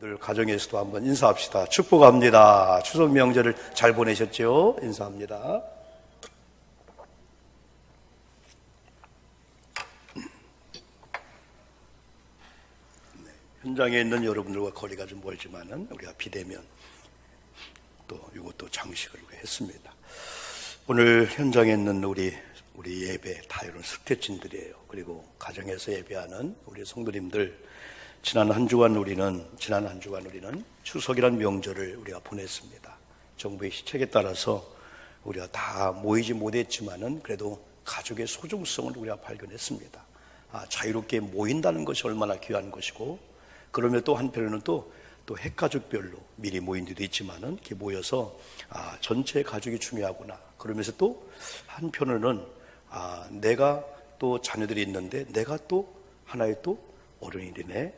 늘 가정에서도 한번 인사합시다. 축복합니다. 추석 명절을 잘 보내셨죠? 인사합니다. 현장에 있는 여러분들과 거리가 좀 멀지만은 우리가 비대면 또 이것도 장식을 했습니다. 오늘 현장에 있는 우리 예배 다 이런 스태진들이에요. 그리고 가정에서 예배하는 우리 성도님들, 지난 한 주간 우리는 추석이란 명절을 우리가 보냈습니다. 정부의 시책에 따라서 우리가 다 모이지 못했지만은 그래도 가족의 소중성을 우리가 발견했습니다. 자유롭게 모인다는 것이 얼마나 귀한 것이고, 그러면 또 한편으로는 또 핵가족별로 미리 모인 데도 있지만은 이렇게 모여서 전체 가족이 중요하구나. 그러면서 또 한편으로는 내가 또 자녀들이 있는데 내가 또 하나의 또 어른이 되네.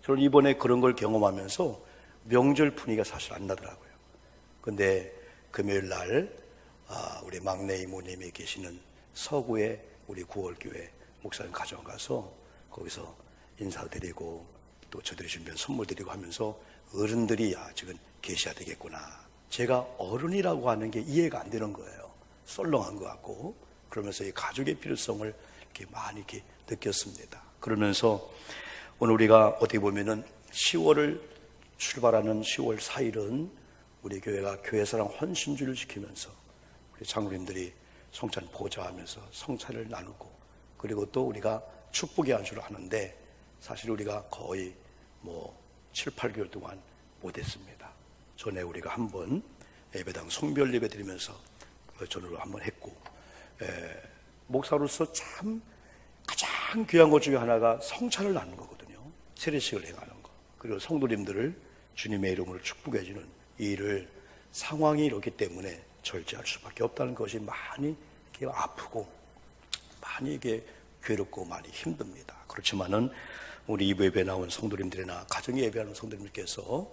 저는 이번에 그런 걸 경험하면서 명절 분위기가 사실 안 나더라고요. 근데 금요일 날 우리 막내 이모님이 계시는 서구의 우리 구월교회 목사님 가정 가서 거기서 인사드리고 또 저들이 준비한 선물 드리고 하면서 어른들이 지금 계셔야 되겠구나. 제가 어른이라고 하는 게 이해가 안 되는 거예요. 썰렁한 것 같고. 그러면서 이 가족의 필요성을 이렇게 많이 이렇게 느꼈습니다. 그러면서 오늘 우리가 어떻게 보면은 10월을 출발하는 10월 4일은 우리 교회가 교회사랑 헌신주를 지키면서 우리 장로님들이 성찬 보좌하면서 성찬을 나누고, 그리고 또 우리가 축복의 안수를 하는데 사실 우리가 거의 7, 8개월 동안 못했습니다. 전에 우리가 한번 예배당 송별 예배 드리면서 전으로 한번 했고, 목사로서 참 가장 귀한 것 중에 하나가 성찬을 나누는 거거든요. 세례식을 행하는 거. 그리고 성도님들을 주님의 이름으로 축복해 주는 이 일을 상황이 이렇기 때문에 절제할 수밖에 없다는 것이 많이 이렇게 아프고 많이 이게 괴롭고 많이 힘듭니다. 그렇지만은 우리 2부 예배 나온 성도님들이나 가정에 예배하는 성도님들께서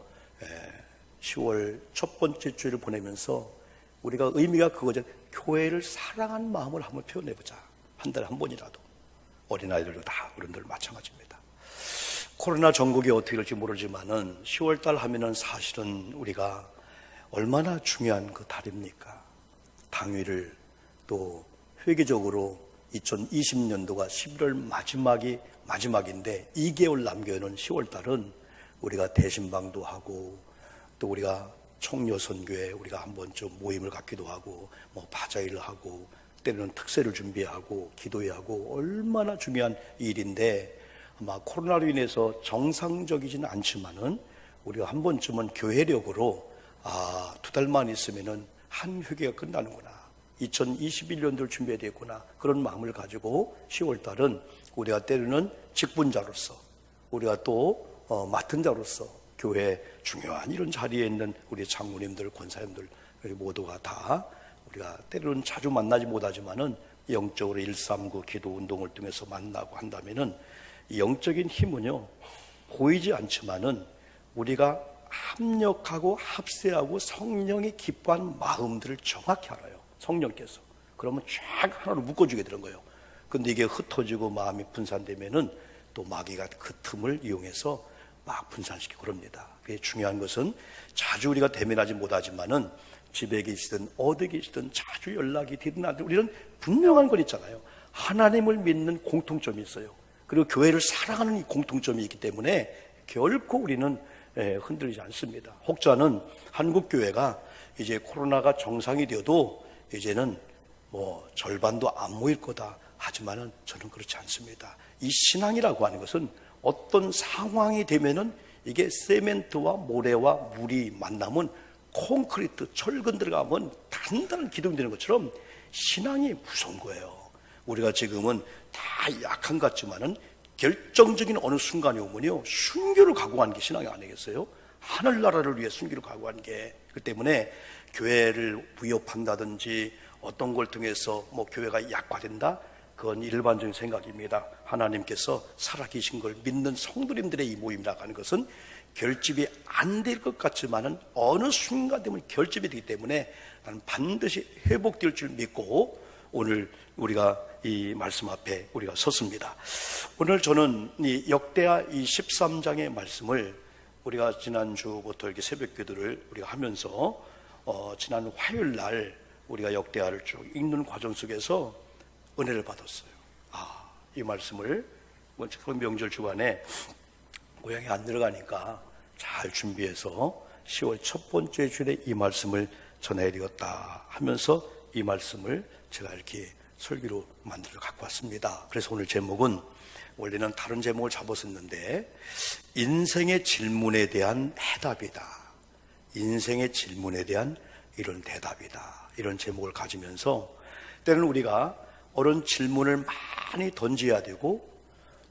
10월 첫 번째 주일을 보내면서 우리가 의미가 그거죠. 교회를 사랑하는 마음을 한번 표현해보자. 한 달에 한 번이라도. 어린아이들도 다 어른들 마찬가지입니다. 코로나 전국이 어떻게 될지 모르지만은 10월달 하면은 사실은 우리가 얼마나 중요한 그 달입니까? 당일을 또 회계적으로 2020년도가 11월 마지막인데 2개월 남겨놓은 10월달은 우리가 대신방도 하고 또 우리가 총여선교회 우리가 한번 좀 모임을 갖기도 하고 바자회를 하고 때로는 특세를 준비하고 기도회하고 얼마나 중요한 일인데, 아마 코로나로 인해서 정상적이지는 않지만은 우리가 한 번쯤은 교회력으로 2달만 있으면은 한 회계가 끝나는구나, 2021년도를 준비해야 되겠구나, 그런 마음을 가지고 10월달은 우리가 때로는 직분자로서 우리가 또 맡은 자로서 교회 중요한 이런 자리에 있는 우리 장로님들, 권사님들 모두가 다 우리가 때로는 자주 만나지 못하지만은 영적으로 139 기도 운동을 통해서 만나고 한다면은 이 영적인 힘은요 보이지 않지만은 우리가 합력하고 합세하고 성령이 기뻐하는 마음들을 정확히 알아요. 성령께서. 그러면 쫙 하나로 묶어주게 되는 거예요. 근데 이게 흩어지고 마음이 분산되면은 또 마귀가 그 틈을 이용해서 막 분산시키고 그럽니다. 그게 중요한 것은 자주 우리가 대면하지 못하지만은 집에 계시든 어디 계시든 자주 연락이 되든 안 되든 우리는 분명한 건 있잖아요. 하나님을 믿는 공통점이 있어요. 그리고 교회를 사랑하는 이 공통점이 있기 때문에 결코 우리는 흔들리지 않습니다. 혹자는 한국 교회가 이제 코로나가 정상이 되어도 이제는 절반도 안 모일 거다 하지만은 저는 그렇지 않습니다. 이 신앙이라고 하는 것은 어떤 상황이 되면은 이게 세멘트와 모래와 물이 만나면 콘크리트, 철근 들어가면 단단한 기둥이 되는 것처럼 신앙이 무서운 거예요. 우리가 지금은 다 약한 것 같지만은 결정적인 어느 순간이 오면요 순교를 각오하는 게 신앙이 아니겠어요? 하늘나라를 위해 순교를 각오하는 게. 그 때문에 교회를 위협한다든지 어떤 걸 통해서 교회가 약화된다, 그건 일반적인 생각입니다. 하나님께서 살아계신 걸 믿는 성도님들의 이 모임이라고 하는 것은 결집이 안 될 것 같지만은 어느 순간 되면 결집이 되기 때문에 나는 반드시 회복될 줄 믿고 오늘 우리가 이 말씀 앞에 우리가 섰습니다. 오늘 저는 이 역대하 이 13장의 말씀을 우리가 지난주부터 이렇게 새벽 기도를 우리가 하면서 지난 화요일 날 우리가 역대하를 쭉 읽는 과정 속에서 은혜를 받았어요. 이 말씀을 명절 주간에 고향에 안 들어가니까 잘 준비해서 10월 첫 번째 주일에 이 말씀을 전해드렸다 하면서 이 말씀을 제가 이렇게 설교로 만들어 갖고 왔습니다. 그래서 오늘 제목은 원래는 다른 제목을 잡았었는데 인생의 질문에 대한 해답이다. 인생의 질문에 대한 이런 대답이다. 이런 제목을 가지면서 때로는 우리가 어려운 질문을 많이 던져야 되고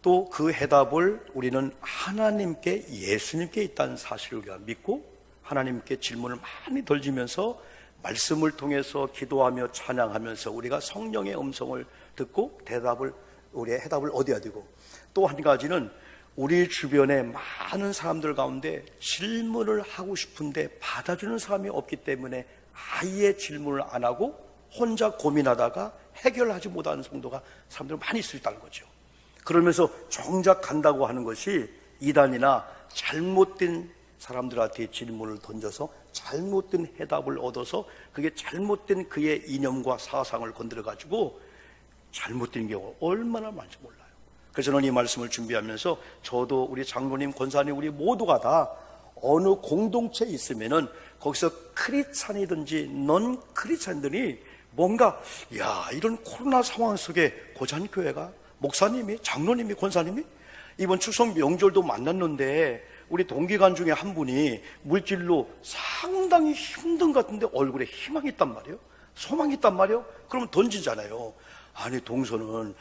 또 그 해답을 우리는 하나님께 예수님께 있다는 사실을 우리가 믿고 하나님께 질문을 많이 던지면서 말씀을 통해서 기도하며 찬양하면서 우리가 성령의 음성을 듣고 우리의 해답을 얻어야 되고 또 한 가지는 우리 주변에 많은 사람들 가운데 질문을 하고 싶은데 받아주는 사람이 없기 때문에 아예 질문을 안 하고 혼자 고민하다가 해결하지 못하는 사람들 많이 있을 있다는 거죠. 그러면서 정작 간다고 하는 것이 이단이나 잘못된 사람들한테 질문을 던져서 잘못된 해답을 얻어서 그게 잘못된 그의 이념과 사상을 건드려가지고 잘못된 경우가 얼마나 많은지 몰라요. 그래서 저는 이 말씀을 준비하면서 저도 우리 장로님, 권사님 우리 모두가 다 어느 공동체에 있으면은 거기서 크리스찬이든지 넌 크리스찬들이 뭔가 이런 코로나 상황 속에 고잔교회가 목사님이, 장로님이, 권사님이 이번 추석 명절도 만났는데 우리 동기관 중에 한 분이 물질로 상당히 힘든 것 같은데 얼굴에 희망이 있단 말이에요. 소망이 있단 말이에요. 그러면 던지잖아요. 아니 동서는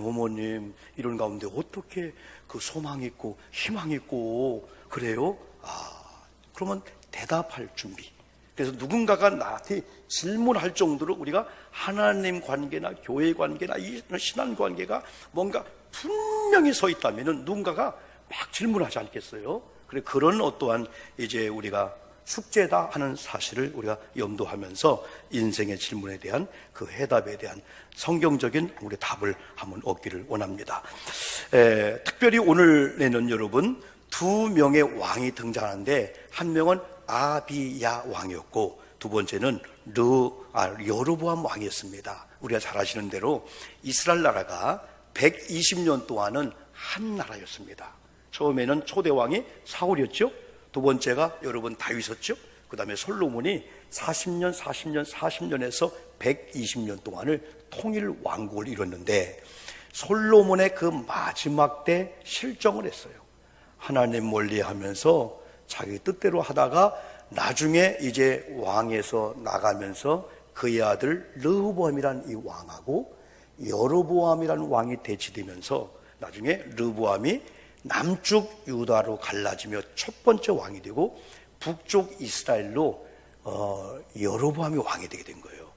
어머님 이런 가운데 어떻게 그 소망이 있고 희망이 있고 그래요? 그러면 대답할 준비. 그래서 누군가가 나한테 질문할 정도로 우리가 하나님 관계나 교회 관계나 이 신앙 관계가 뭔가 분명히 서 있다면은 누군가가 막 질문하지 않겠어요? 그래 그런 어떠한 이제 우리가 숙제다 하는 사실을 우리가 염두하면서 인생의 질문에 대한 그 해답에 대한 성경적인 우리 답을 한번 얻기를 원합니다. 특별히 오늘에는 여러분 두 명의 왕이 등장하는데 한 명은 아비야 왕이었고 두 번째는 여로보암 왕이었습니다. 우리가 잘 아시는 대로 이스라엘 나라가 120년 동안은 한 나라였습니다. 처음에는 초대 왕이 사울이었죠. 두 번째가 여러분 다윗이었죠. 그 다음에 솔로몬이 40년에서 120년 동안을 통일 왕국을 이뤘는데 솔로몬의 그 마지막 때 실정을 했어요. 하나님 멀리하면서 자기 뜻대로 하다가 나중에 이제 왕에서 나가면서 그의 아들 르호보암이라는 이 왕하고 여로보암이라는 왕이 대치되면서 나중에 르호보암이 남쪽 유다로 갈라지며 첫 번째 왕이 되고 북쪽 이스라엘로 여로보암이 왕이 되게 된 거예요.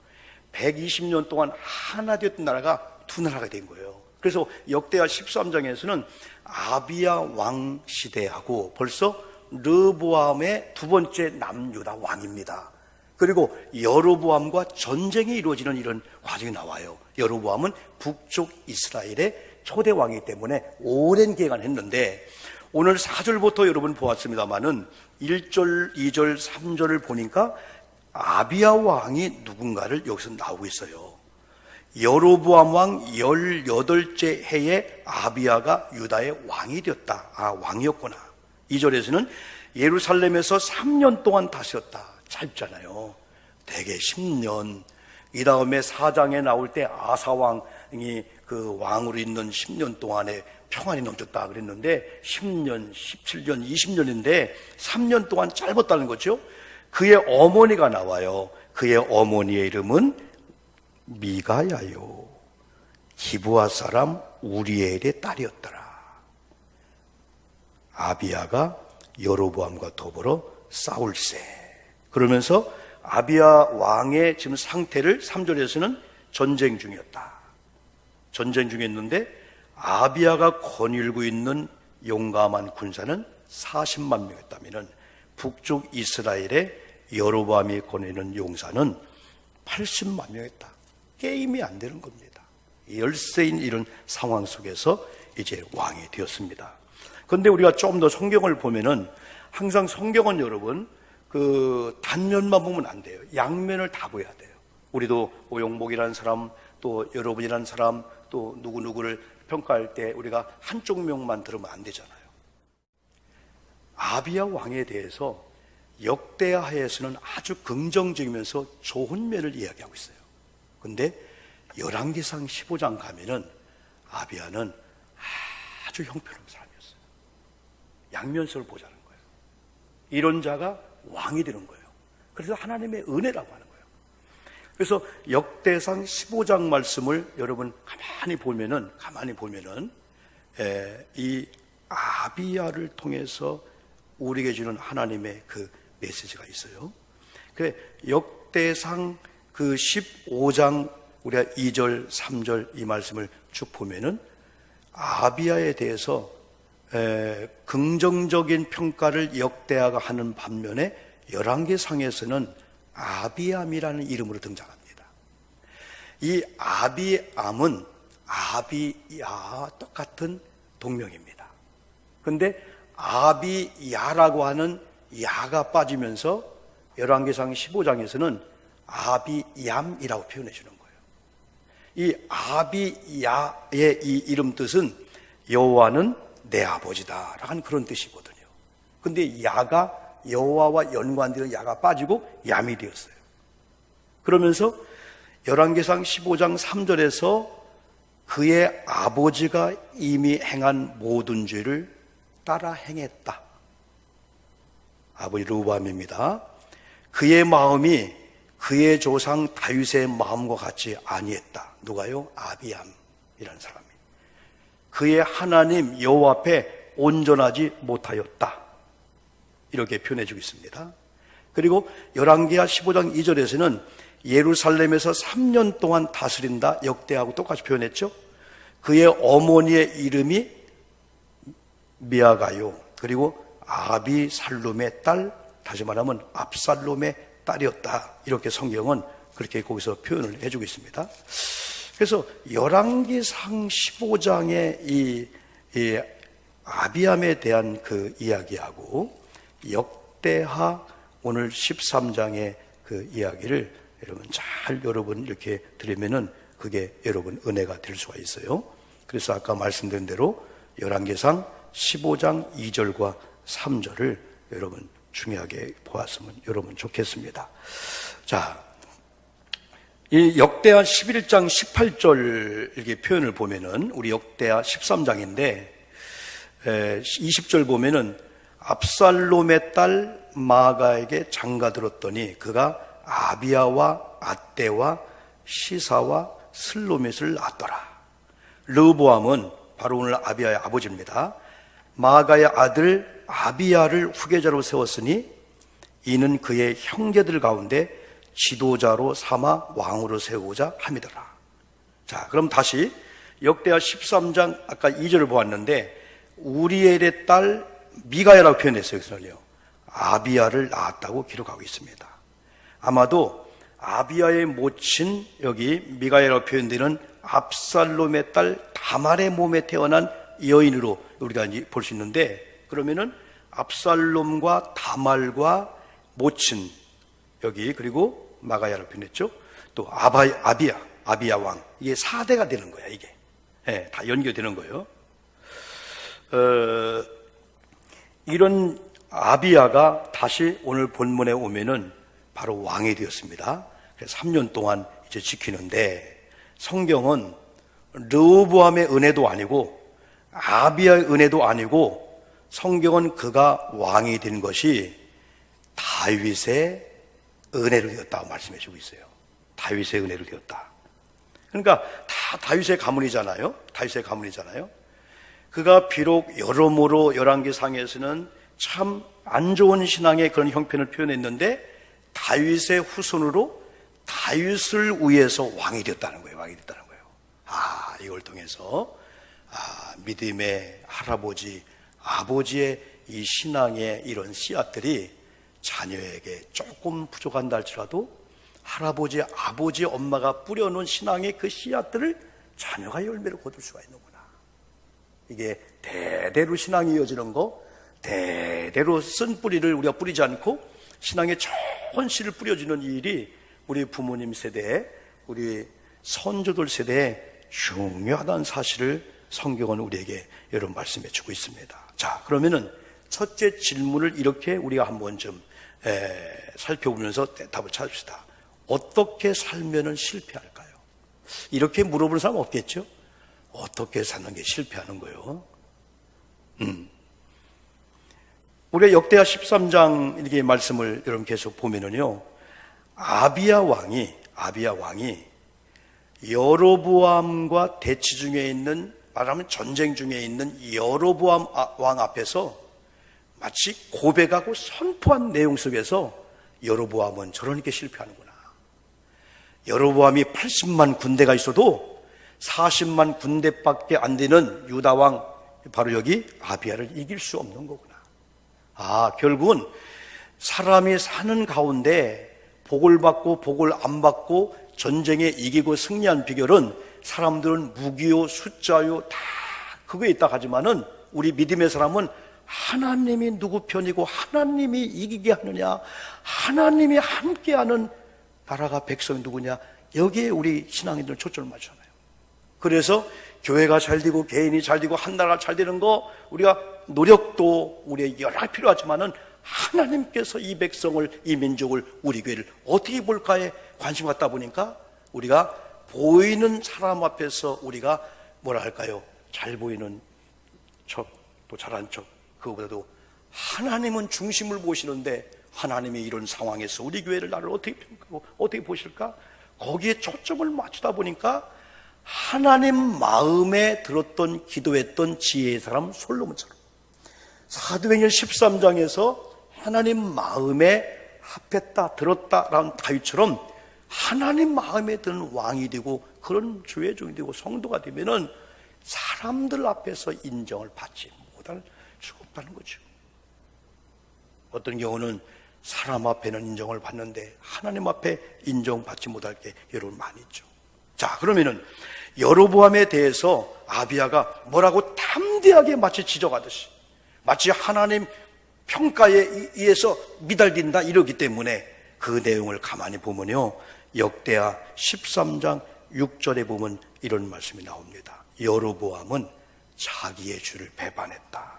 120년 동안 하나 되었던 나라가 두 나라가 된 거예요. 그래서 역대하 13장에서는 아비야 왕 시대하고 벌써 르호보암의 두 번째 남유다 왕입니다. 그리고 여로보암과 전쟁이 이루어지는 이런 과정이 나와요. 여로보암은 북쪽 이스라엘의 초대 왕이기 때문에 오랜 기간을 했는데 오늘 4절부터 여러분 보았습니다마는 1절, 2절, 3절을 보니까 아비야 왕이 누군가를 여기서 나오고 있어요. 여로보암 왕 18째 해에 아비야가 유다의 왕이 되었다. 왕이었구나. 2절에서는 예루살렘에서 3년 동안 다스렸다. 짧잖아요. 대개 10년. 이 다음에 4장에 나올 때 아사왕이 그 왕으로 있는 10년 동안에 평안이 넘쳤다 그랬는데 10년, 17년, 20년인데 3년 동안 짧았다는 거죠. 그의 어머니가 나와요. 그의 어머니의 이름은 미가야요. 기브아 사람 우리엘의 딸이었더라. 아비야가 여로보암과 더불어 싸울세. 그러면서 아비야 왕의 지금 상태를 3절에서는 전쟁 중이었다. 전쟁 중이었는데 아비야가 거닐고 있는 용감한 군사는 40만 명이었다면 북쪽 이스라엘의 여로보암이 거니는 용사는 80만 명이었다. 게임이 안 되는 겁니다. 열세인 이런 상황 속에서 이제 왕이 되었습니다. 그런데 우리가 좀 더 성경을 보면은 항상 성경은 여러분 그 단면만 보면 안 돼요. 양면을 다 보여야 돼요. 우리도 오용복이라는 사람, 또 여러분이라는 사람, 또 누구누구를 평가할 때 우리가 한쪽 면만 들으면 안 되잖아요. 아비야 왕에 대해서 역대하에서는 아주 긍정적이면서 좋은 면을 이야기하고 있어요. 근데 열왕기상 15장 가면은 아비야는 아주 형편없는 사람이었어요. 양면성을 보자는 거예요. 이런 자가 왕이 되는 거예요. 그래서 하나님의 은혜라고 하는 거예요. 그래서 역대상 15장 말씀을 여러분 가만히 보면은 이 아비야를 통해서 우리에게 주는 하나님의 그 메시지가 있어요. 그래 역대상 그 15장 우리가 2절, 3절 이 말씀을 쭉 보면은 아비야에 대해서 긍정적인 평가를 역대하가 하는 반면에 열왕기상에서는 아비암이라는 이름으로 등장합니다. 이 아비암은 아비야와 똑같은 동명입니다. 근데 아비야라고 하는 야가 빠지면서 열왕기상 15장에서는 아비얌이라고 표현해 주는 거예요. 이 아비야의 이 이름 뜻은 여호와는 내 아버지다라는 그런 뜻이거든요. 근데 야가 여호와와 연관되는 야가 빠지고 얌이 되었어요. 그러면서 열왕기상 15장 3절에서 그의 아버지가 이미 행한 모든 죄를 따라 행했다. 아버지 르호보암입니다. 그의 마음이 그의 조상 다윗의 마음과 같이 아니했다. 누가요? 아비암이라는 사람이. 그의 하나님 여호와 앞에 온전하지 못하였다. 이렇게 표현해주고 있습니다. 그리고 열왕기하 15장 2절에서는 예루살렘에서 3년 동안 다스린다. 역대하고 똑같이 표현했죠. 그의 어머니의 이름이 미아가요. 그리고 아비살롬의 딸, 다시 말하면 압살롬의 딸이었다. 이렇게 성경은 그렇게 거기서 표현을 해주고 있습니다. 그래서 열왕기상 15장의 이 아비암에 대한 그 이야기하고 역대하 오늘 13장의 그 이야기를 여러분 이렇게 들으면은 그게 여러분 은혜가 될 수가 있어요. 그래서 아까 말씀드린 대로 열왕기상 15장 2절과 3절을 여러분 중요하게 보았으면 여러분 좋겠습니다. 자, 이 역대하 11장 18절 이렇게 표현을 보면은 우리 역대하 13장인데 20절 보면은 압살롬의 딸 마아가에게 장가들었더니 그가 아비야와 앗대와 시사와 슬로밋을 낳았더라. 르호보암은 바로 오늘 아비야의 아버지입니다. 마아가의 아들 아비야를 후계자로 세웠으니 이는 그의 형제들 가운데 지도자로 삼아 왕으로 세우고자 함이더라. 자, 그럼 다시 역대하 13장 아까 2절을 보았는데 우리엘의 딸 미가야라고 표현했어요. 여기서는요. 아비야를 낳았다고 기록하고 있습니다. 아마도 아비야의 모친 여기 미가야라고 표현되는 압살롬의 딸 다말의 몸에 태어난 여인으로 우리가 이제 볼 수 있는데 그러면은 압살롬과 다말과 모친 여기 그리고 마가야라고 표현했죠. 또 아비야 왕 이게 4대가 되는 거야 이게. 네, 다 연결되는 거예요. 이런 아비야가 다시 오늘 본문에 오면은 바로 왕이 되었습니다. 그래서 3년 동안 이제 지키는데 성경은 르호보암의 은혜도 아니고 아비야의 은혜도 아니고 성경은 그가 왕이 된 것이 다윗의 은혜로 되었다고 말씀해 주고 있어요. 다윗의 은혜로 되었다. 그러니까 다 다윗의 가문이잖아요. 다윗의 가문이잖아요. 그가 비록 여러모로 열왕기상에서는 참 안 좋은 신앙의 그런 형편을 표현했는데 다윗의 후손으로 다윗을 위해서 왕이 되었다는 거예요. 왕이 됐다는 거예요. 아, 이걸 통해서 믿음의 할아버지, 아버지의 이 신앙의 이런 씨앗들이 자녀에게 조금 부족한다 할지라도 할아버지, 아버지, 엄마가 뿌려놓은 신앙의 그 씨앗들을 자녀가 열매를 거둘 수가 있는구나. 이게 대대로 신앙이 이어지는 거 대대로 쓴 뿌리를 우리가 뿌리지 않고 신앙의 좋은 씨를 뿌려주는 이 일이 우리 부모님 세대에, 우리 선조들 세대에 중요하다는 사실을 성경은 우리에게 여러분 말씀해 주고 있습니다. 자, 그러면은 첫째 질문을 이렇게 우리가 한번 좀 살펴보면서 답을 찾읍시다. 어떻게 살면은 실패할까요? 이렇게 물어보는 사람 없겠죠? 어떻게 사는 게 실패하는 거예요? 우리가 역대하 13장 이렇게 말씀을 여러분 계속 보면은요, 아비야 왕이 여로보암과 대치 중에 있는, 말하면 전쟁 중에 있는 여로보암 왕 앞에서 마치 고백하고 선포한 내용 속에서 여로보암은 저러니까 실패하는구나. 여로보암이 80만 군대가 있어도 40만 군대밖에 안 되는 유다왕, 바로 여기 아비야를 이길 수 없는 거구나. 결국은 사람이 사는 가운데 복을 받고 복을 안 받고 전쟁에 이기고 승리한 비결은 사람들은 무기요 숫자요 다 그거에 있다 하지만은 우리 믿음의 사람은 하나님이 누구 편이고 하나님이 이기게 하느냐, 하나님이 함께하는 나라가 백성이 누구냐, 여기에 우리 신앙인들은 초점을 맞추잖아요. 그래서 교회가 잘 되고 개인이 잘 되고 한 나라가 잘 되는 거 우리가 노력도 우리의 여러 가지 필요하지만은 하나님께서 이 백성을, 이 민족을, 우리 교회를 어떻게 볼까에 관심 갖다 보니까 우리가 보이는 사람 앞에서 우리가 뭐라 할까요? 잘 보이는 척, 또 잘한 척, 그거보다도 하나님은 중심을 보시는데 하나님이 이런 상황에서 우리 교회를 나를 어떻게 평가하고 어떻게 보실까? 거기에 초점을 맞추다 보니까 하나님 마음에 들었던, 기도했던 지혜의 사람 솔로몬처럼 사도행전 13장에서 하나님 마음에 합했다, 들었다라는 다윗처럼 하나님 마음에 드는 왕이 되고 그런 주의 종이 되고 성도가 되면은 사람들 앞에서 인정을 받지 못할 수가 없다는 거죠. 어떤 경우는 사람 앞에는 인정을 받는데 하나님 앞에 인정받지 못할 게 여러분 많이 있죠. 자, 그러면은 여로보암에 대해서 아비야가 뭐라고 담대하게 마치 지적하듯이, 마치 하나님 평가에 의해서 미달린다 이러기 때문에 그 내용을 가만히 보면요, 역대하 13장 6절에 보면 이런 말씀이 나옵니다. 여로보암은 자기의 주를 배반했다.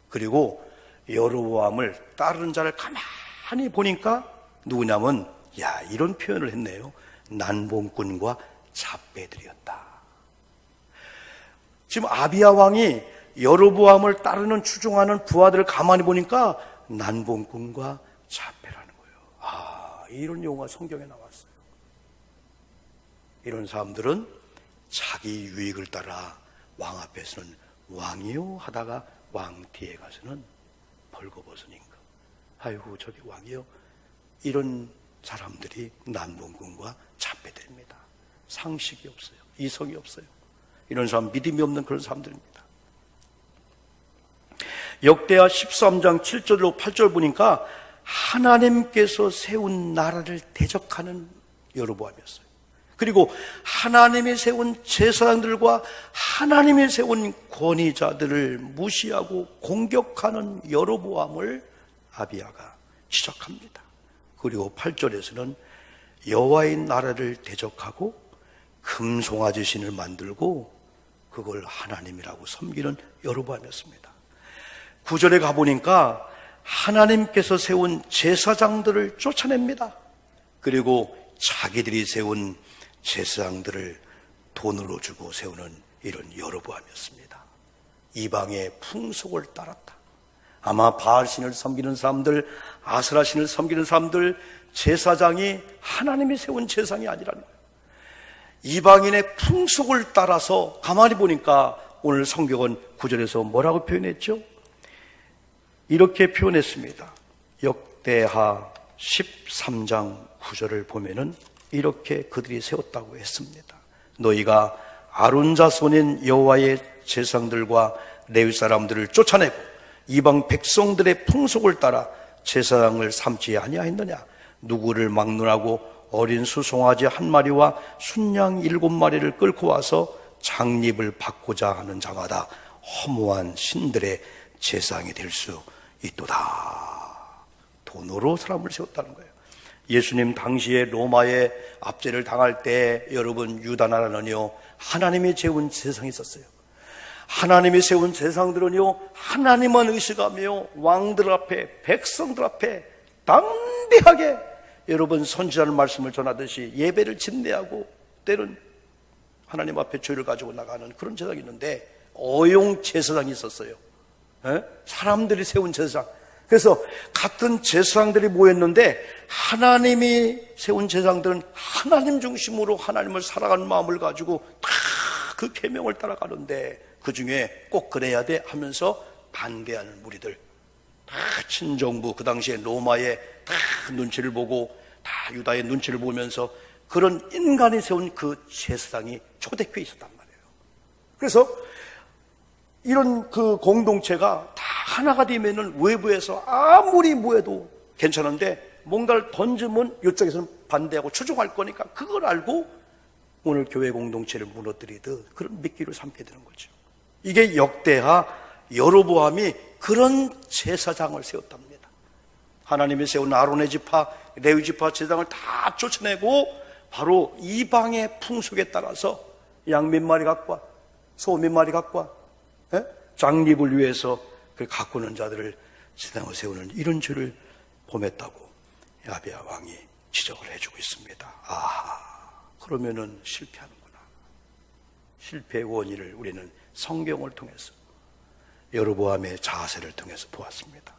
그리고 여로보암을 따르는 자를 가만히 보니까 누구냐면, 이런 표현을 했네요. 난봉꾼과 잡배들이었다. 지금 아비야 왕이 여로보암을 따르는 추종하는 부하들을 가만히 보니까 난봉꾼과 잡배라는 거예요. 이런 용어가 성경에 나왔어요. 이런 사람들은 자기 유익을 따라 왕 앞에서는 왕이요 하다가 왕 뒤에 가서는 벌거벗은 임금. 아이고 저기 왕이요. 이런 사람들이 난봉꾼과 잡배들입니다. 상식이 없어요. 이성이 없어요. 이런 사람, 믿음이 없는 그런 사람들입니다. 역대하 13장 7절로 8절 보니까 하나님께서 세운 나라를 대적하는 여로보암이었어요. 그리고 하나님이 세운 제사장들과 하나님이 세운 권위자들을 무시하고 공격하는 여로보암을 아비야가 지적합니다. 그리고 8절에서는 여호와의 나라를 대적하고 금송아지 신을 만들고 그걸 하나님이라고 섬기는 여로보암이었습니다. 9절에 가보니까 하나님께서 세운 제사장들을 쫓아냅니다. 그리고 자기들이 세운 제사장들을 돈으로 주고 세우는 이런 여로보암이었습니다. 이방의 풍속을 따랐다. 아마 바알신을 섬기는 사람들, 아스라신을 섬기는 사람들, 제사장이 하나님이 세운 제사장이 아니라는 거예요. 이방인의 풍속을 따라서 가만히 보니까 오늘 성경은 9절에서 뭐라고 표현했죠? 이렇게 표현했습니다. 역대하 13장 9절을 보면은 이렇게 그들이 세웠다고 했습니다. 너희가 아론 자손인 여호와의 제사장들과 레위 사람들을 쫓아내고 이방 백성들의 풍속을 따라 제사장을 삼지 아니하였느냐? 누구를 막론하고 어린 수송아지 한 마리와 순양 7마리를 끌고 와서 장립을 받고자 하는 자마다 허무한 신들의 제사장이 될 수 있도다. 돈으로 사람을 세웠다는 거예요. 예수님 당시에 로마의 압제를 당할 때 여러분 유다 나라는요 하나님이 세운 제사장이 있었어요. 하나님이 세운 제사장들은요 하나님만 의식하며 왕들 앞에 백성들 앞에 담대하게 여러분 선지자는 말씀을 전하듯이 예배를 집례하고 때는 하나님 앞에 죄를 가지고 나가는 그런 제사장이 있는데 어용 제사장이 있었어요. 사람들이 세운 제사장. 그래서 같은 제사장들이 모였는데 하나님이 세운 제사장들은 하나님 중심으로 하나님을 살아가는 마음을 가지고 다 그 계명을 따라가는데 그 중에 꼭 그래야 돼 하면서 반대하는 무리들, 다 친정부, 그 당시에 로마의 다 눈치를 보고 다 유다의 눈치를 보면서 그런 인간이 세운 그 제사장이 초대교회에 있었단 말이에요. 그래서 이런 그 공동체가 다 하나가 되면은 외부에서 아무리 뭐해도 괜찮은데 뭔가를 던지면 이쪽에서는 반대하고 추종할 거니까 그걸 알고 오늘 교회 공동체를 무너뜨리듯 그런 미끼를 삼게 되는 거죠. 이게 역대하 여로보암이 그런 제사장을 세웠답니다. 하나님이 세운 아론의 지파, 레위 지파 제사장을 다 쫓아내고 바로 이방의 풍속에 따라서 양 몇 마리 갖고 와, 소 몇 마리 갖고 와, 장립을 위해서 그 가꾸는 자들을 제사장을 세우는 이런 죄를 범했다고 아비야 왕이 지적을 해주고 있습니다. 아하, 그러면은 실패하는구나. 실패의 원인을 우리는 성경을 통해서 여로보암의 자세를 통해서 보았습니다.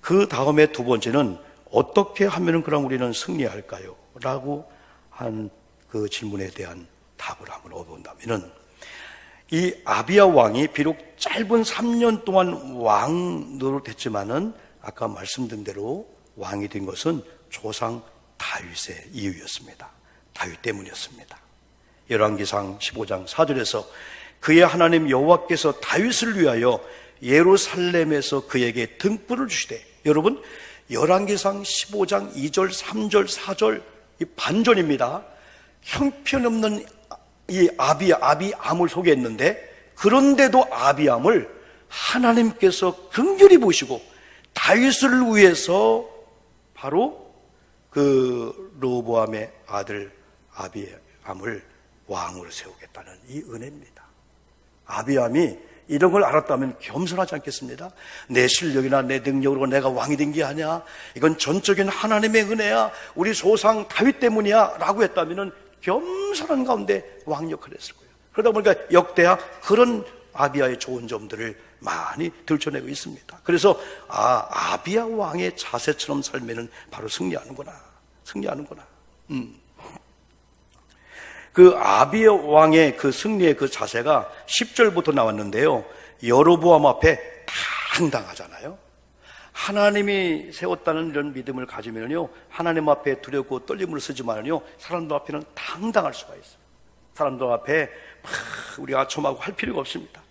그 다음에 두 번째는 어떻게 하면은 그럼 우리는 승리할까요? 라고 한 그 질문에 대한 답을 한번 얻어본다면은 이 아비야 왕이 비록 짧은 3년 동안 왕 노릇했지만은 아까 말씀드린 대로 왕이 된 것은 조상 다윗의 이유였습니다. 다윗 때문이었습니다. 열왕기상 15장 4절에서 그의 하나님 여호와께서 다윗을 위하여 예루살렘에서 그에게 등불을 주시되, 여러분 열왕기상 15장 2절 3절 4절 이 반전입니다. 형편없는 이 아비암을 소개했는데 그런데도 아비암을 하나님께서 긍휼히 보시고 다윗을 위해서 바로 그 르호보암의 아들 아비암을 왕으로 세우겠다는 이 은혜입니다. 아비암이 이런 걸 알았다면 겸손하지 않겠습니다? 내 실력이나 내 능력으로 내가 왕이 된 게 아니야, 이건 전적인 하나님의 은혜야, 우리 조상 다윗 때문이야 라고 했다면 겸손한 가운데 왕 역할을 했을 거예요. 그러다 보니까 역대하 그런 아비야의 좋은 점들을 많이 들춰내고 있습니다. 그래서 아비야 왕의 자세처럼 살면은 바로 승리하는구나. 그 아비야 왕의 그 승리의 그 자세가 10절부터 나왔는데요. 여로보암 앞에 당당하잖아요. 하나님이 세웠다는 이런 믿음을 가지면요, 하나님 앞에 두렵고 떨림을 쓰지만요, 사람들 앞에는 당당할 수가 있어요. 사람들 앞에 우리가 아첨하고 할 필요가 없습니다.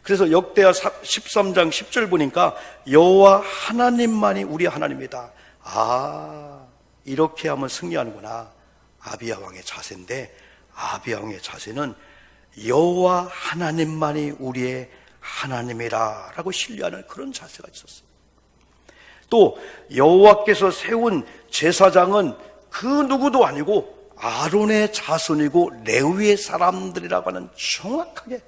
그래서 역대하 13장 10절 보니까 여호와 하나님만이 우리 하나님이다. 이렇게 하면 승리하는구나. 아비야 왕의 자세인데, 아비야 왕의 자세는 여호와 하나님만이 우리의 하나님이라 라고 신뢰하는 그런 자세가 있었어요. 또 여호와께서 세운 제사장은 그 누구도 아니고 아론의 자손이고 레위의 사람들이라고 하는, 정확하게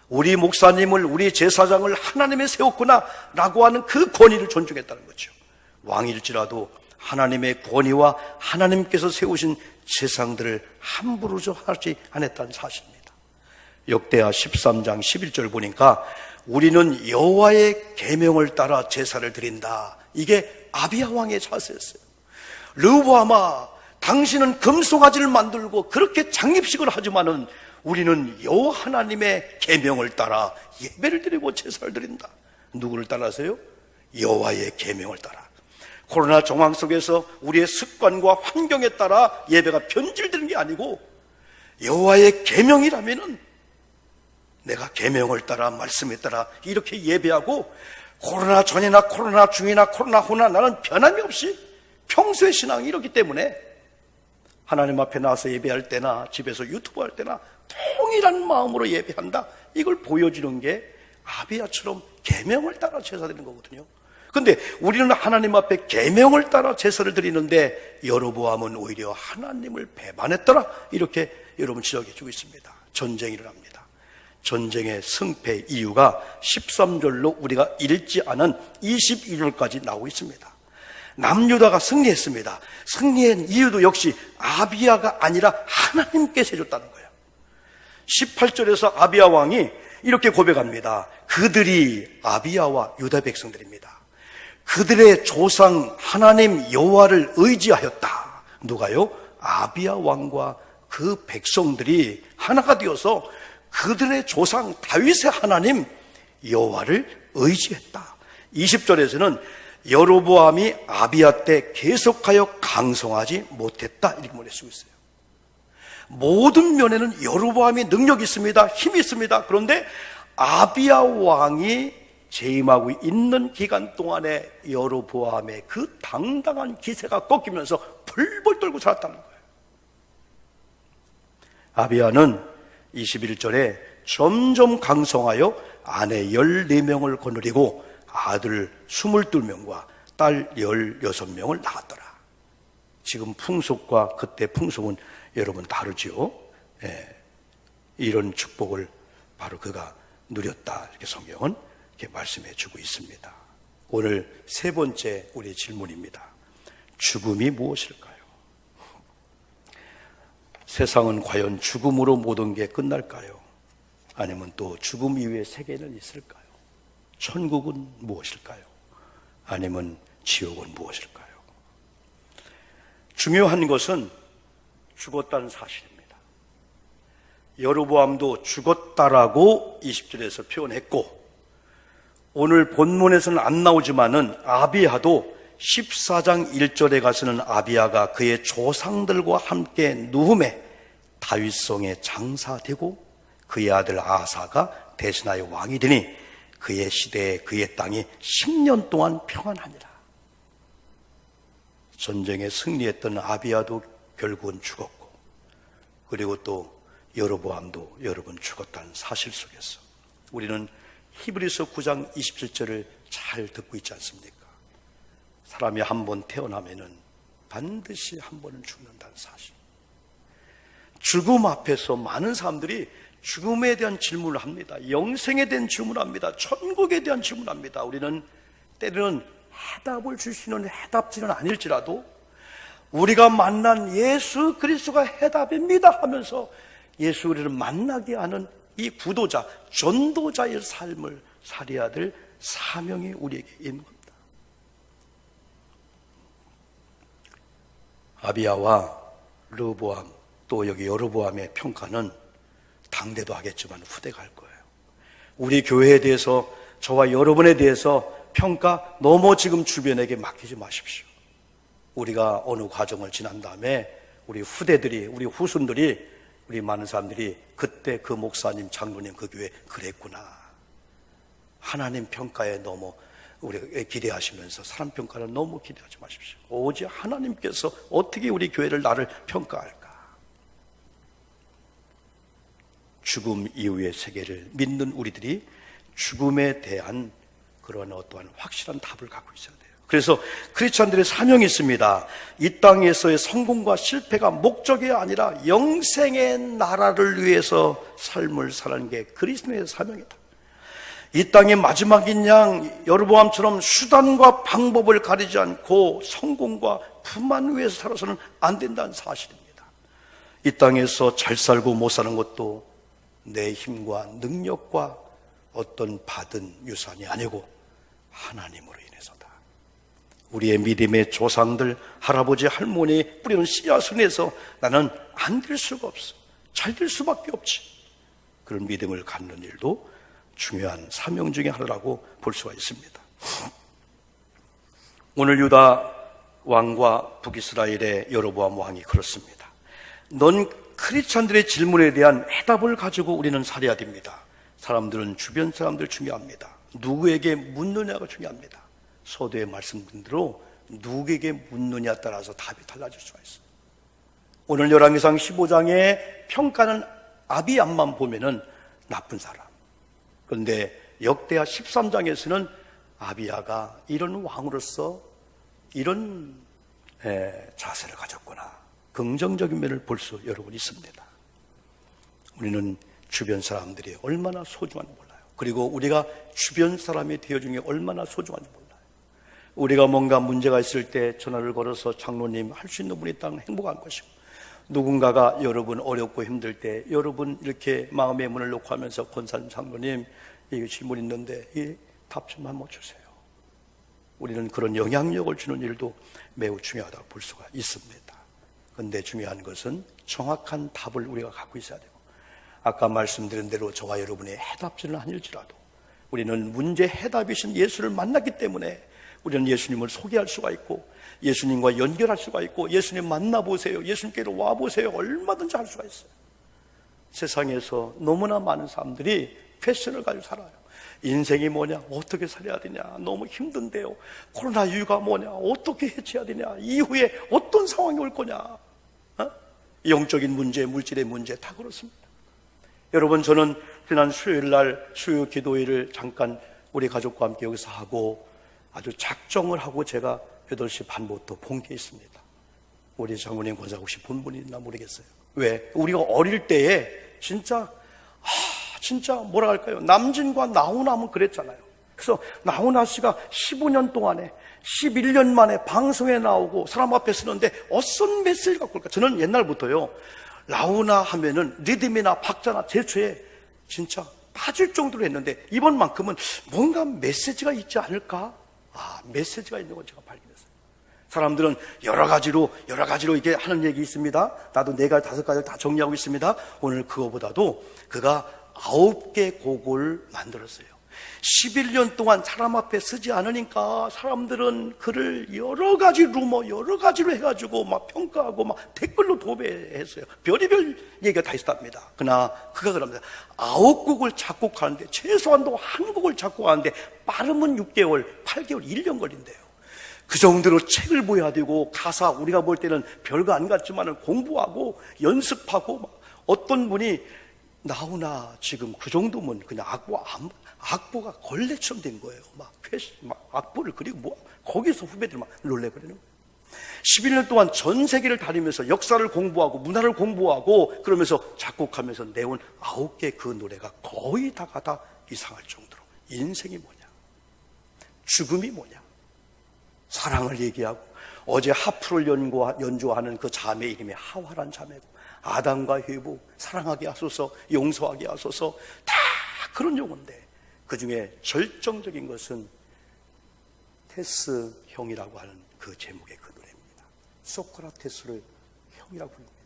우리 목사님을, 우리 제사장을 하나님이 세웠구나 라고 하는 그 권위를 존중했다는 거죠. 왕일지라도 하나님의 권위와 하나님께서 세우신 제사장들을 함부로 하지 않았다는 사실입니다. 역대하 13장 11절 보니까 우리는 여호와의 계명을 따라 제사를 드린다. 이게 아비야 왕의 자세였어요. 르호보암아, 당신은 금송아지를 만들고 그렇게 장립식을 하지만은 우리는 여호와 하나님의 계명을 따라 예배를 드리고 제사를 드린다. 누구를 따라서요? 여호와의 계명을 따라. 코로나 정황 속에서 우리의 습관과 환경에 따라 예배가 변질되는 게 아니고 여호와의 계명이라면은 내가 계명을 따라, 말씀에 따라 이렇게 예배하고, 코로나 전이나 코로나 중이나 코로나 후나 나는 변함이 없이 평소의 신앙이 이렇기 때문에 하나님 앞에 나와서 예배할 때나 집에서 유튜브 할 때나 통일한 마음으로 예배한다. 이걸 보여주는 게 아비야처럼 계명을 따라 제사 드리는 거거든요. 근데 우리는 하나님 앞에 계명을 따라 제사를 드리는데 여로보암은 오히려 하나님을 배반했더라. 이렇게 여러분 지적해 주고 있습니다. 전쟁이 일어납니다. 전쟁의 승패 이유가 13절로 우리가 읽지 않은 22절까지 나오고 있습니다. 남유다가 승리했습니다. 승리한 이유도 역시 아비야가 아니라 하나님께서 해줬다는 거예요. 18절에서 아비야 왕이 이렇게 고백합니다. 그들이 아비야와 유다 백성들입니다. 그들의 조상 하나님 여호와를 의지하였다. 누가요? 아비야 왕과 그 백성들이 하나가 되어서 그들의 조상 다윗의 하나님 여호와를 의지했다. 20절에서는 여로보암이 아비야 때 계속하여 강성하지 못했다. 이렇게 말해주고 있어요. 모든 면에는 여로보암이 능력이 있습니다. 힘이 있습니다. 그런데 아비야 왕이 재임하고 있는 기간 동안에 여로보암의 그 당당한 기세가 꺾이면서 벌벌 떨고 살았다는 거예요. 아비야는 21절에 점점 강성하여 아내 14명을 거느리고 아들 22명과 딸 16명을 낳았더라. 지금 풍속과 그때 풍속은 여러분 다르죠. 이런 축복을 바로 그가 누렸다. 이렇게 성경은 이렇게 말씀해 주고 있습니다. 오늘 세 번째 우리의 질문입니다. 죽음이 무엇일까요? 세상은 과연 죽음으로 모든 게 끝날까요? 아니면 또 죽음 이후의 세계는 있을까요? 천국은 무엇일까요? 아니면 지옥은 무엇일까요? 중요한 것은 죽었다는 사실입니다. 여로보암도 죽었다라고 20절에서 표현했고, 오늘 본문에서는 안 나오지만은 아비야도 14장 1절에 가서는 아비야가 그의 조상들과 함께 누움에 다윗성에 장사되고 그의 아들 아사가 대신하여 왕이 되니 그의 시대에 그의 땅이 10년 동안 평안하니라. 전쟁에 승리했던 아비야도 결국은 죽었고, 그리고 또 여로보암도 여러분 죽었다는 사실 속에서 우리는 히브리서 9장 27절을 잘 듣고 있지 않습니까? 사람이 한 번 태어나면은 반드시 한 번은 죽는다는 사실. 죽음 앞에서 많은 사람들이 죽음에 대한 질문을 합니다. 영생에 대한 질문을 합니다. 천국에 대한 질문을 합니다. 우리는 때로는 해답을 줄 수 있는 해답지는 아닐지라도 우리가 만난 예수 그리스도가 해답입니다 하면서 예수 그리스도를 만나게 하는 이 구도자, 전도자의 삶을 살아야 될 사명이 우리에게 있는 겁니다. 아비야와 르보암 또 여기 여로보암의 평가는 당대도 하겠지만 후대가 할 거예요. 우리 교회에 대해서, 저와 여러분에 대해서 평가 너무 지금 주변에게 맡기지 마십시오. 우리가 어느 과정을 지난 다음에 우리 후대들이, 우리 후손들이, 우리 많은 사람들이 그때 그 목사님, 장로님 그 교회 그랬구나. 하나님 평가에 너무 우리가 기대하시면서 사람 평가는 너무 기대하지 마십시오. 오직 하나님께서 어떻게 우리 교회를 나를 평가할까? 죽음 이후의 세계를 믿는 우리들이 죽음에 대한 그런 어떠한 확실한 답을 갖고 있어야 돼요. 그래서 크리스찬들의 사명이 있습니다. 이 땅에서의 성공과 실패가 목적이 아니라 영생의 나라를 위해서 삶을 사는 게 그리스도의 사명이다. 이 땅의 마지막인 양 여로보암처럼 수단과 방법을 가리지 않고 성공과 부만 위해서 살아서는 안 된다는 사실입니다. 이 땅에서 잘 살고 못 사는 것도 내 힘과 능력과 어떤 받은 유산이 아니고 하나님으로 인해서다. 우리의 믿음의 조상들, 할아버지, 할머니 뿌리는 씨앗을 내서 나는 안 될 수가 없어. 잘 될 수밖에 없지. 그런 믿음을 갖는 일도 중요한 사명 중에 하나라고 볼 수가 있습니다. 오늘 유다 왕과 북이스라엘의 여로보암 왕이 그렇습니다. 넌 크리스찬들의 질문에 대한 해답을 가지고 우리는 살아야 됩니다. 사람들은 주변 사람들 중요합니다. 누구에게 묻느냐가 중요합니다. 서두에 말씀드린 대로 누구에게 묻느냐에 따라서 답이 달라질 수가 있어요. 오늘 열왕기상 15장의 평가는 아비암만 보면은 나쁜 사람. 그런데 역대하 13장에서는 아비야가 이런 왕으로서 이런 자세를 가졌구나. 긍정적인 면을 볼 수 여러분 있습니다. 우리는 주변 사람들이 얼마나 소중한지 몰라요. 그리고 우리가 주변 사람이 되어주는 게 얼마나 소중한지 몰라요. 우리가 뭔가 문제가 있을 때 전화를 걸어서 장로님 할 수 있는 분이 있다면 행복한 것이고, 누군가가 여러분 어렵고 힘들 때 여러분 이렇게 마음의 문을 놓고 하면서 권사님 장로님 이게 질문 있는데 이 답 좀 한번 주세요. 우리는 그런 영향력을 주는 일도 매우 중요하다고 볼 수가 있습니다. 그런데 중요한 것은 정확한 답을 우리가 갖고 있어야 되고, 아까 말씀드린 대로 저와 여러분의 해답지는 아닐지라도 우리는 문제 해답이신 예수를 만났기 때문에 우리는 예수님을 소개할 수가 있고 예수님과 연결할 수가 있고 예수님 만나보세요, 예수님께로 와보세요, 얼마든지 할 수가 있어요. 세상에서 너무나 많은 사람들이 패션을 가지고 살아요. 인생이 뭐냐, 어떻게 살아야 되냐, 너무 힘든데요, 코로나 이유가 뭐냐, 어떻게 해치해야 되냐, 이후에 어떤 상황이 올 거냐, 영적인 문제, 물질의 문제 다 그렇습니다. 여러분, 저는 지난 수요일날 수요 기도회를 잠깐 우리 가족과 함께 여기서 하고 아주 작정을 하고 제가 8시 반부터 본 게 있습니다. 우리 장모님 권사 혹시 본 분이 있나 모르겠어요. 왜? 우리가 어릴 때에 진짜 뭐라 할까요? 남진과 나훈아 하면 그랬잖아요. 그래서 나훈아 씨가 15년 동안에 11년 만에 방송에 나오고 사람 앞에 서는데 어떤 메시지를 갖고 올까? 저는 옛날부터요, 나훈아 하면은 리듬이나 박자나 제초에 진짜 빠질 정도로 했는데 이번만큼은 뭔가 메시지가 있지 않을까? 메시지가 있는 걸 제가 발견했어요. 사람들은 여러 가지로 이게 하는 얘기 있습니다. 나도 4가지, 5가지를 다 정리하고 있습니다. 오늘 그거보다도 그가 9개 곡을 만들었어요. 11년 동안 사람 앞에 서지 않으니까 사람들은 그를 여러 가지 루머, 여러 가지로 해가지고 막 평가하고 막 댓글로 도배했어요. 별의별 얘기가 다 있었답니다. 그러나 그가 그럽니다. 9곡을 작곡하는데, 최소한도 한 곡을 작곡하는데 빠르면 6개월, 8개월, 1년 걸린대요. 그 정도로 책을 보여야 되고, 가사 우리가 볼 때는 별거 안 같지만 공부하고 연습하고, 막 어떤 분이 나훈아 지금 그 정도면 그냥 악보가 걸레처럼 된 거예요. 막 악보를 그리고 거기서 후배들 막 놀래버리는 거예요. 11년 동안 전 세계를 다니면서 역사를 공부하고 문화를 공부하고 그러면서 작곡하면서 내온 9개 그 노래가 거의 다가 다 이상할 정도로 인생이 뭐냐, 죽음이 뭐냐, 사랑을 얘기하고, 어제 하프를 연주하는 그 자매 이름이 하와란 자매고, 아담과 헤브 사랑하게 하소서, 용서하게 하소서, 다 그런 용어인데 그 중에 절정적인 것은 테스 형이라고 하는 그 제목의 그 노래입니다. 소크라테스를 형이라고 부릅니다.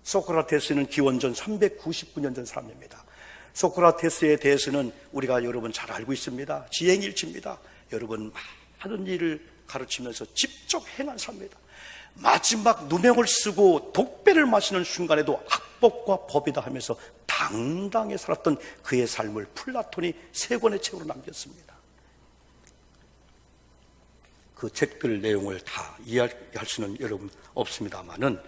소크라테스는 기원전 399년 전 사람입니다. 소크라테스에 대해서는 우리가 여러분 잘 알고 있습니다. 지행일치입니다. 여러분 많은 일을 가르치면서 직접 행한 사람입니다. 마지막 누명을 쓰고 독배를 마시는 순간에도 악법과 법이다 하면서 당당히 살았던 그의 삶을 플라톤이 3권의 책으로 남겼습니다. 그 책들 내용을 다 이해할 수는 여러분 없습니다만은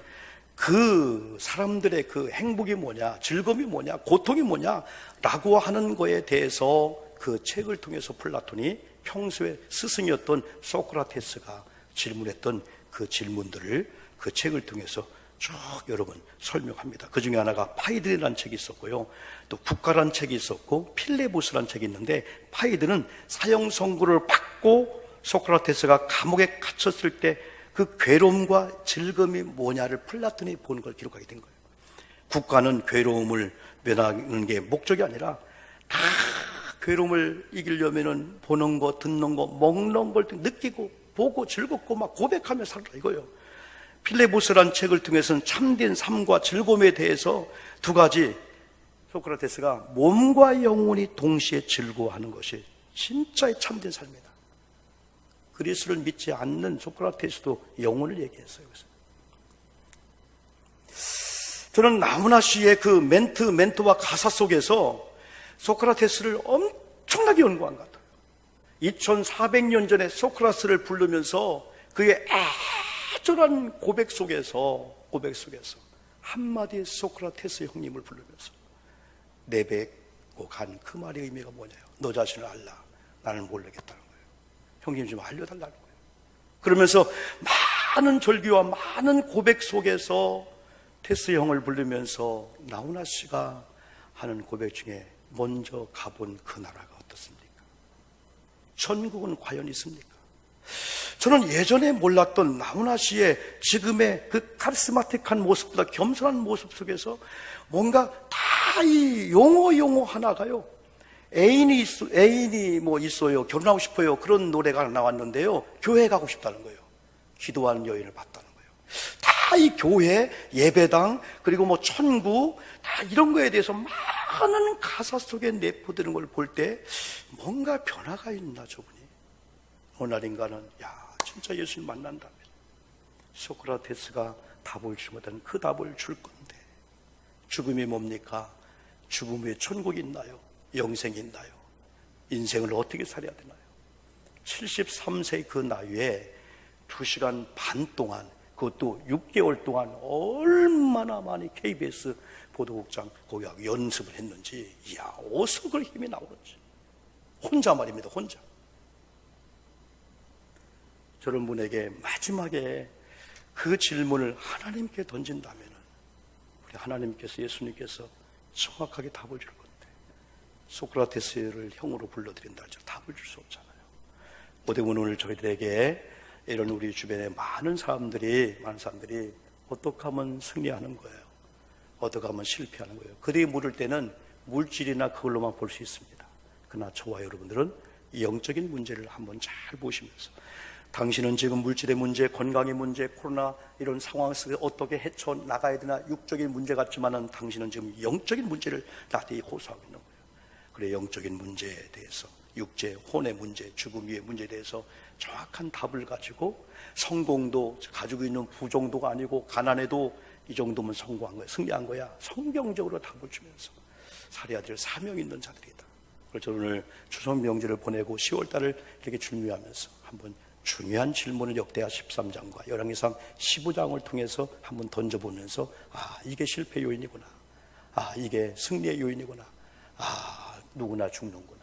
그 사람들의 그 행복이 뭐냐, 즐거움이 뭐냐, 고통이 뭐냐라고 하는 거에 대해서 그 책을 통해서 플라톤이 평소에 스승이었던 소크라테스가 질문했던 그 질문들을 그 책을 통해서 쭉 여러분 설명합니다. 그 중에 하나가 파이드라는 책이 있었고요, 또 국가라는 책이 있었고 필레보스라는 책이 있는데, 파이드는 사형 선고를 받고 소크라테스가 감옥에 갇혔을 때 그 괴로움과 즐거움이 뭐냐를 플라톤이 보는 걸 기록하게 된 거예요. 국가는 괴로움을 면하는 게 목적이 아니라 다 괴로움을 이기려면은 보는 거, 듣는 거, 먹는 걸 느끼고 보고 즐겁고 막 고백하며 살라 이거예요. 필레보스라는 책을 통해서는 참된 삶과 즐거움에 대해서 2가지, 소크라테스가 몸과 영혼이 동시에 즐거워하는 것이 진짜의 참된 삶이다. 그리스도를 믿지 않는 소크라테스도 영혼을 얘기했어요. 그래서 저는 나훈아 씨의 그 멘트와 가사 속에서 소크라테스를 엄청나게 연구한 것 같아요. 2400년 전에 소크라테스를 부르면서 그의 애절한 고백 속에서 한마디의 소크라테스 형님을 부르면서 내백 꼭 한 그 말의 의미가 뭐냐요? 너 자신을 알라. 나는 모르겠다는 거예요. 형님 좀 알려달라는 거예요. 그러면서 많은 절규와 많은 고백 속에서 테스 형을 부르면서 나훈아 씨가 하는 고백 중에 먼저 가본 그 나라가 어떻습니까? 천국은 과연 있습니까? 저는 예전에 몰랐던 나훈아 씨의 지금의 그 카리스마틱한 모습보다 겸손한 모습 속에서 뭔가 다 이 용어 하나가요. 애인이 뭐 있어요. 결혼하고 싶어요. 그런 노래가 나왔는데요. 교회 가고 싶다는 거예요. 기도하는 여인을 봤다는 거예요. 다 이 교회, 예배당, 그리고 뭐 천국, 다 이런 거에 대해서 많은 가사 속에 내포되는 걸 볼 때 뭔가 변화가 있나 저분이. 어느 날인가는 진짜 예수님 만난다면 소크라테스가 답을 주지 못한 그 답을 줄 건데 죽음이 뭡니까? 죽음 후에 천국이 있나요? 영생이 있나요? 인생을 어떻게 살아야 되나요? 73세 그 나이에 2시간 반 동안, 그것도 6개월 동안 얼마나 많이 KBS 보도국장 거기 연습을 했는지, 어디서 그 힘이 나오는지. 혼자 말입니다, 혼자. 저런 분에게 마지막에 그 질문을 하나님께 던진다면 우리 하나님께서, 예수님께서 정확하게 답을 줄 건데 소크라테스를 형으로 불러드린다 할지 답을 줄 수 없잖아요. 오대문 오늘 저희들에게 이런 우리 주변에 많은 사람들이 어떻게 하면 승리하는 거예요? 어떻게 하면 실패하는 거예요? 그들이 물을 때는 물질이나 그걸로만 볼 수 있습니다. 그러나 저와 여러분들은 이 영적인 문제를 한번 잘 보시면서, 당신은 지금 물질의 문제, 건강의 문제, 코로나 이런 상황 속에 어떻게 헤쳐나가야 되나, 육적인 문제 같지만은 당신은 지금 영적인 문제를 나한테 호소하고 있는 거예요. 그래, 영적인 문제에 대해서, 육체, 혼의 문제, 죽음 위의 문제에 대해서 정확한 답을 가지고, 성공도 가지고 있는 부정도가 아니고 가난해도 이 정도면 성공한 거야, 승리한 거야, 성경적으로 답을 주면서 살아야 될 사명이 있는 자들이다. 그래서 오늘 추석 명절을 보내고 10월달을 이렇게 준비하면서 한번 중요한 질문을 역대하 13장과 열왕기상 15장을 통해서 한번 던져보면서, 이게 실패 요인이구나, 이게 승리의 요인이구나, 누구나 죽는구나,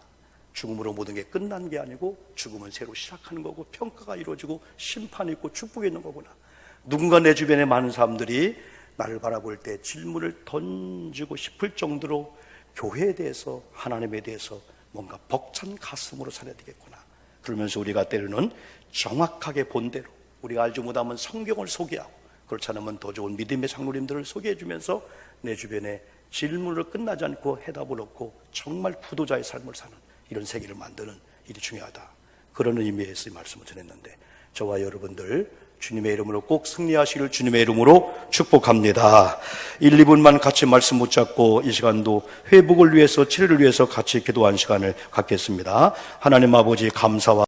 죽음으로 모든 게 끝난 게 아니고 죽음은 새로 시작하는 거고 평가가 이루어지고 심판이 있고 축복이 있는 거구나. 누군가 내 주변에 많은 사람들이 나를 바라볼 때 질문을 던지고 싶을 정도로 교회에 대해서, 하나님에 대해서 뭔가 벅찬 가슴으로 살아야 되겠구나. 그러면서 우리가 때로는 정확하게 본대로, 우리가 알지 못하면 성경을 소개하고, 그렇지 않으면 더 좋은 믿음의 장로님들을 소개해 주면서 내 주변에 질문을 끝나지 않고 해답을 얻고 정말 구도자의 삶을 사는 이런 세계를 만드는 일이 중요하다. 그런 의미에서 이 말씀을 전했는데, 저와 여러분들 주님의 이름으로 꼭 승리하시기를 주님의 이름으로 축복합니다. 1, 2분만 같이 말씀 붙잡고 이 시간도 회복을 위해서, 치료를 위해서 같이 기도한 시간을 갖겠습니다. 하나님 아버지, 감사와